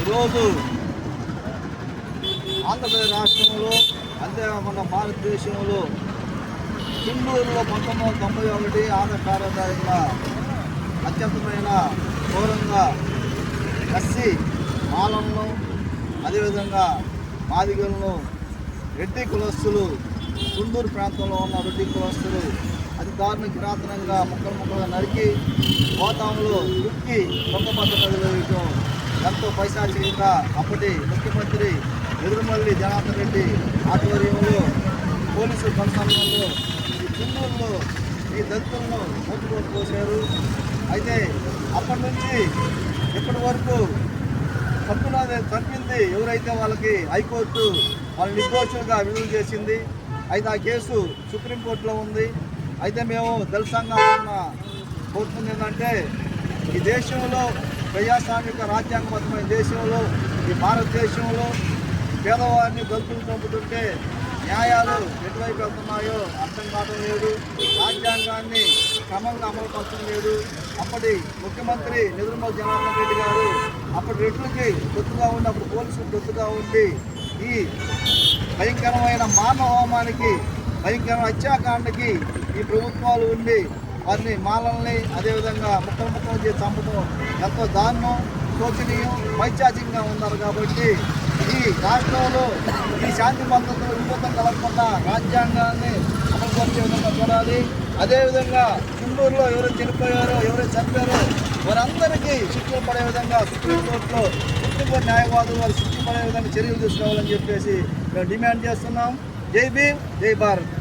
ఈరోజు ఆంధ్రప్రదేశ్ రాష్ట్రంలో అంతేకాకుండా భారతదేశంలో చుండూరులో 1991 ఆగస్టు 6వ తారీఖున అత్యంతమైన ఘోరంగా ఎస్సీ మాలలను అదేవిధంగా మాదిగలను రెడ్డి కులస్తులు చుండూరు ప్రాంతంలో ఉన్న రెడ్డి కులస్తులు అతి దారుణ కిరాతనంగా ముక్కలుగా నరికి గోతాంలో దుక్కి దొంగపట్ట నదిలో వేయటం ఎంతో పైశాచికంగా అప్పటి ముఖ్యమంత్రి ఎదురుమల్లి జనార్దన్ రెడ్డి ఆధ్వర్యంలో పోలీసుల కన్సర్న్లో ఈ చుండూరులో ఈ దళితులను మూతుకోటు పోశారు. అయితే అప్పటి నుంచి ఇప్పటి వరకు తప్పింది ఎవరైతే వాళ్ళకి హైకోర్టు వాళ్ళని నిర్దోషులుగా విడుదల చేసింది. అయితే ఆ కేసు సుప్రీంకోర్టులో ఉంది. అయితే మేము దళిత సంఘాలను కోరుతుంది ఏంటంటే ఈ దేశంలో ప్రజాస్వామిక రాజ్యాంగబద్ధమైన దేశంలో ఈ భారతదేశంలో పేదవారిని దళితులు చంపుతుంటే న్యాయాలు ఎటువైపు వెళ్తున్నాయో అర్థం కావడం లేదు. రాజ్యాంగాన్ని క్రమంగా అమలు పరచడం లేదు. అప్పటి ముఖ్యమంత్రి నిర్మల్ జనార్దన్ రెడ్డి గారు అప్పటి రెడ్లకి తొత్తుగా ఉండి అప్పుడు పోలీసులు తొత్తుగా ఉండి ఈ భయంకరమైన మానవ హోమానికి భయంకరమైన హత్యాకాండకి ఈ ప్రభుత్వాలు ఉండి వారిని మాలల్ని అదేవిధంగా ముక్కలు చేసి చంపడం ఎంతో దారుణం, శోచనీయం, పైచాచికంగా ఉన్నారు. కాబట్టి ఈ రాష్ట్రంలో ఈ శాంతి భద్రతలు విభూతం కలగకుండా రాజ్యాంగాన్ని అమలు పరిచే విధంగా చూడాలి. అదేవిధంగా చుండూరులో ఎవరైతే చనిపోయారో ఎవరైతే చంపారో వారందరికీ శిక్షలు పడే విధంగా సుప్రీంకోర్టులో న్యాయవాదులు వారు శిక్ష పడే విధంగా చర్యలు తీసుకోవాలని చెప్పేసి మేము డిమాండ్ చేస్తున్నాం. జై భీమ్, జై భారత్.